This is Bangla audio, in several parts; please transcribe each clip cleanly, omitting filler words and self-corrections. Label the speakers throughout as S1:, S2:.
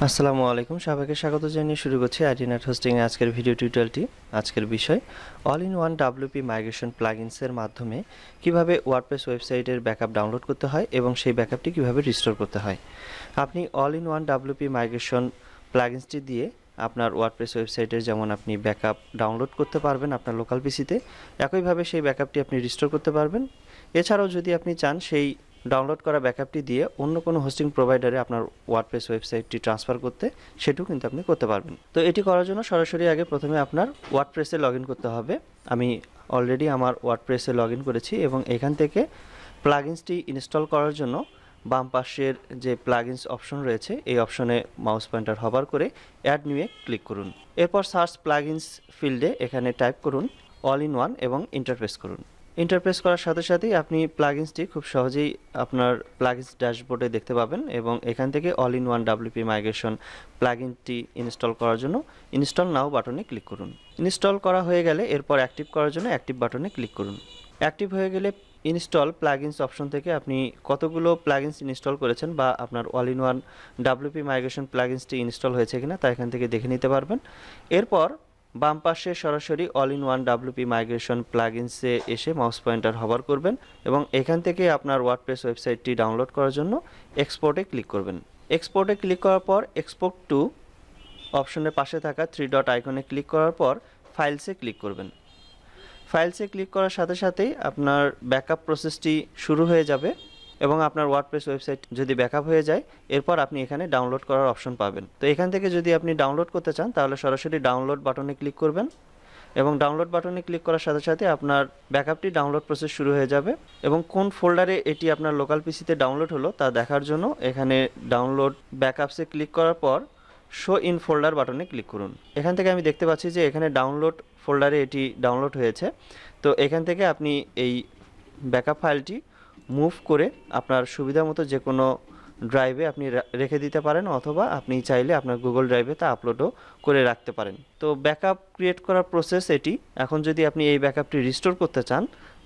S1: আসসালামু আলাইকুম, সবাইকে স্বাগত জানিয়ে শুরু করছি আইডিনেট হোস্টিং এর আজকের ভিডিও টিউটোরিয়ালটি। আজকের বিষয় all in one WP migration প্লাগইনসের মাধ্যমে কিভাবে ওয়ার্ডপ্রেস ওয়েবসাইটের ব্যাকআপ ডাউনলোড করতে হয় এবং সেই ব্যাকআপটি কিভাবে রিস্টোর করতে হয়। আপনি all in one WP migration প্লাগইনসটি দিয়ে আপনার ওয়ার্ডপ্রেস ওয়েবসাইটের যেমন আপনি ব্যাকআপ ডাউনলোড করতে পারবেন আপনার লোকাল পিসিতে, একইভাবে সেই ব্যাকআপটি আপনি রিস্টোর করতে পারবেন। এছাড়াও যদি আপনি চান সেই ডাউনলোড করা ব্যাকআপটি দিয়ে অন্য কোনো হোস্টিং প্রোভাইডারে আপনার ওয়ার্ডপ্রেস ওয়েবসাইটটি ট্রান্সফার করতে, সেটাও কিন্তু আপনি করতে পারবেন। তো এটি করার জন্য সরাসরি আগে প্রথমে আপনার ওয়ার্ডপ্রেসে লগ ইন করতে হবে। আমি অলরেডি আমার ওয়ার্ডপ্রেসে লগ ইন করেছি এবং এখান থেকে প্লাগইনসটি ইনস্টল করার জন্য বাম পাশের যে প্লাগইনস অপশন রয়েছে এই অপশনে মাউস পয়েন্টার হভার করে অ্যাড নিউয়ে ক্লিক করুন। এরপর সার্চ প্লাগইনস ফিল্ডে এখানে টাইপ করুন অল ইন ওয়ান এবং ইন্টারপ্রেস করুন। ইন্টারপ্রেস করার সাথে সাথেই আপনি প্লাগইনসটি খুব সহজেই আপনার প্লাগইনস ড্যাশবোর্ডে দেখতে পাবেন এবং এখান থেকে all in one WP migration প্লাগইনটি ইনস্টল করার জন্য ইনস্টল নাও বাটনে ক্লিক করুন। ইনস্টল করা হয়ে গেলে এরপর অ্যাক্টিভ করার জন্য অ্যাক্টিভ বাটনে ক্লিক করুন। অ্যাক্টিভ হয়ে গেলে ইনস্টল প্লাগইনস অপশন থেকে আপনি কতগুলো প্লাগইনস ইনস্টল করেছেন বা আপনার all in one WP migration প্লাগইনসটি ইনস্টল হয়েছে কিনা তা এখান থেকে দেখে নিতে পারবেন। এরপর বাম পাশে সরাসরি all in one WP migration প্লাগইনসে এসে মাউস পয়েন্টার হভার করবেন এবং এখান থেকে আপনার ওয়ার্ডপ্রেস ওয়েবসাইটটি ডাউনলোড করার জন্য এক্সপোর্টে ক্লিক করবেন। এক্সপোর্টে ক্লিক করার পর এক্সপোর্ট টু অপশনের পাশে থাকা 3 ডট আইকনে ক্লিক করার পর ফাইলসে ক্লিক করবেন। ফাইলসে ক্লিক করার সাথে সাথেই আপনার ব্যাকআপ প্রসেসটি শুরু হয়ে যাবে এবং আপনার ওয়ার্ডপ্রেস ওয়েবসাইট যদি ব্যাকআপ হয়ে যায় এরপর আপনি এখানে ডাউনলোড করার অপশন পাবেন। তো এখান থেকে যদি আপনি ডাউনলোড করতে চান তাহলে সরাসরি ডাউনলোড বাটনে ক্লিক করবেন এবং ডাউনলোড বাটনে ক্লিক করার সাথে সাথে আপনার ব্যাকআপটি ডাউনলোড প্রসেস শুরু হয়ে যাবে এবং কোন ফোল্ডারে এটি আপনার লোকাল পিসিতে ডাউনলোড হলো তা দেখার জন্য এখানে ডাউনলোড ব্যাকআপসে ক্লিক করার পর শো ইন ফোল্ডার বাটনে ক্লিক করুন। এখান থেকে আমি দেখতে পাচ্ছি যে এখানে ডাউনলোড ফোল্ডারে এটি ডাউনলোড হয়েছে। তো এখান থেকে আপনি এই ব্যাকআপ ফাইলটি মুভ করে আপনার সুবিধা মতো যে কোনো ড্রাইভে আপনি রেখে দিতে পারেন অথবা আপনি চাইলে আপনার গুগল ড্রাইভে তা আপলোডও করে রাখতে পারেন। তো ব্যাকআপ ক্রিয়েট করার প্রসেস এটি। এখন যদি আপনি এই ব্যাকআপটি রিস্টোর করতে চান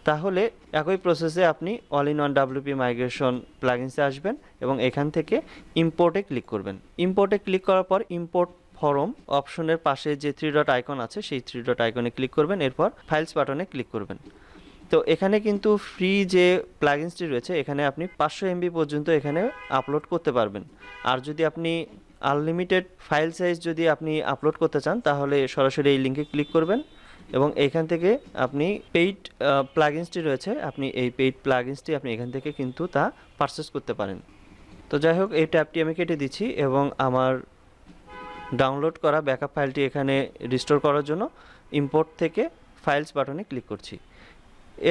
S1: তাহলে একই প্রসেসে আপনি all in one WP migration প্লাগইনসে আসবেন এবং এখান থেকে ইম্পোর্টে ক্লিক করবেন। ইম্পোর্টে ক্লিক করার পর ইম্পোর্ট ফরম অপশনের পাশে যে 3 ডট আইকন আছে সেই 3 ডট আইকনে ক্লিক করবেন, এরপর ফাইলস বাটনে ক্লিক করবেন। তো এখানে কিন্তু ফ্রি যে প্লাগইনসটি রয়েছে এখানে আপনি 500 এমবি পর্যন্ত এখানে আপলোড করতে পারবেন। আর যদি আপনি আনলিমিটেড ফাইল সাইজ যদি আপনি আপলোড করতে চান তাহলে সরাসরি এই লিঙ্কে ক্লিক করবেন এবং এইখান থেকে আপনি পেইড প্লাগইনসটি রয়েছে আপনি এই পেইড প্লাগইনসটি আপনি এখান থেকে কিন্তু তা পারচেস করতে পারেন। তো যাই হোক, এই ট্যাবটি আমি কেটে দিচ্ছি এবং আমার ডাউনলোড করা ব্যাকআপ ফাইলটি এখানে রিস্টোর করার জন্য ইম্পোর্ট থেকে ফাইলস বাটনে ক্লিক করছি।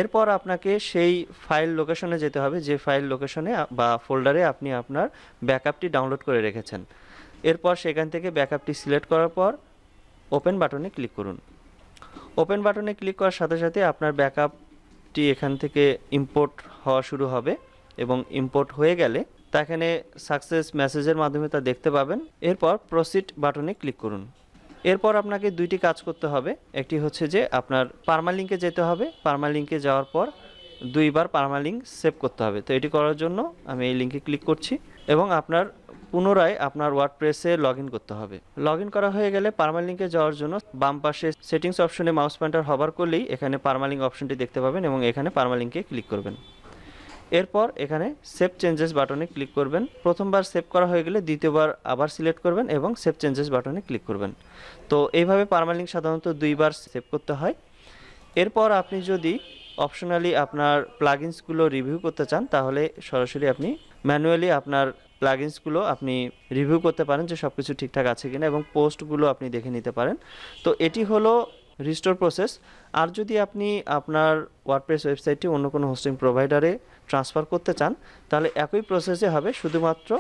S1: এরপর আপনাকে সেই ফাইল লোকেশনে যেতে হবে যে ফাইল লোকেশনে বা ফোল্ডারে আপনি আপনার ব্যাকআপটি ডাউনলোড করে রেখেছেন। এরপর সেখান থেকে ব্যাকআপটি সিলেক্ট করার পর ওপেন বাটনে ক্লিক করুন। ওপেন বাটনে ক্লিক করার সাথে সাথে আপনার ব্যাকআপটি এখান থেকে ইম্পোর্ট হওয়া শুরু হবে এবং ইম্পোর্ট হয়ে গেলে তা এখানে সাকসেস মেসেজের মাধ্যমে তা দেখতে পাবেন। এরপর প্রসিড বাটনে ক্লিক করুন। এরপর আপনাকে দুইটি কাজ করতে হবে। একটি হচ্ছে যে আপনার পারমালিঙ্কে যেতে হবে, পারমালিঙ্কে যাওয়ার পর দুইবার পারমালিঙ্ক সেভ করতে হবে। তো এটি করার জন্য আমি এই লিঙ্কে ক্লিক করছি এবং আপনার পুনরায় আপনার ওয়ার্ডপ্রেসে লগ ইন করতে হবে। লগ ইন করা হয়ে গেলে পারমালিঙ্কে যাওয়ার জন্য বাম পাশে সেটিংস অপশনে মাউস পয়েন্টার হভার করলেই এখানে পারমালিঙ্ক অপশনটি দেখতে পাবেন এবং এখানে পারমালিঙ্কে ক্লিক করবেন। এরপর এখানে সেভ চেঞ্জেস বাটনে ক্লিক করবেন। প্রথমবার সেভ করা হয়ে গেলে দ্বিতীয়বার আবার সিলেক্ট করবেন এবং সেভ চেঞ্জেস বাটনে ক্লিক করবেন। তো এইভাবে পারমালিঙ্ক সাধারণত দুইবার সেভ করতে হয়। এরপর আপনি যদি অপশনালি আপনার প্লাগইনসগুলো রিভিউ করতে চান তাহলে সরাসরি আপনি ম্যানুয়ালি আপনার প্লাগইনসগুলো আপনি রিভিউ করতে পারেন যে সব কিছু ঠিকঠাক আছে কিনা এবং পোস্টগুলো আপনি দেখে নিতে পারেন। তো এটি হলো রিস্টোর প্রসেস। আর যদি আপনি আপনার ওয়ার্ডপ্রেস ওয়েবসাইটটি অন্য কোনো হোস্টিং প্রোভাইডারে ট্রান্সফার করতে চান তাহলে একই প্রসেসে হবে, শুধুমাত্র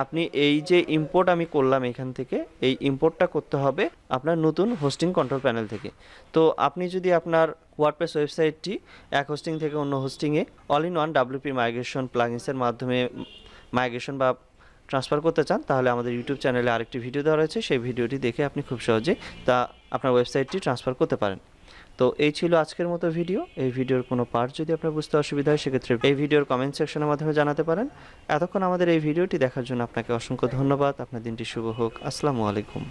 S1: আপনি এই যে ইম্পোর্ট আমি করলাম এখান থেকে এই ইম্পোর্টটা করতে হবে আপনার নতুন হোস্টিং কন্ট্রোল প্যানেল থেকে। তো আপনি যদি আপনার ওয়ার্ডপ্রেস ওয়েবসাইটটি এক হোস্টিং থেকে অন্য হোস্টিংয়ে all in one WP migration প্লাগইনসের মাধ্যমে মাইগ্রেশন বা ট্রান্সফার করতে চান তাহলে আমাদের ইউটিউব চ্যানেলে আরেকটি ভিডিও দেওয়া রয়েছে, সেই ভিডিওটি দেখে আপনি খুব সহজে তা আপনার ওয়েবসাইটটি ট্রান্সফার করতে পারেন। তো এই ছিল আজকের মতো ভিডিও। এই ভিডিওর কোনো পার্ট যদি আপনার বুঝতে অসুবিধা হয় সেক্ষেত্রে এই ভিডিওর কমেন্ট সেকশনের মাধ্যমে জানাতে পারেন। এতক্ষণ আমাদের এই ভিডিওটি দেখার জন্য আপনাকে অসংখ্য ধন্যবাদ। আপনার দিনটি শুভ হোক। আসসালামু আলাইকুম।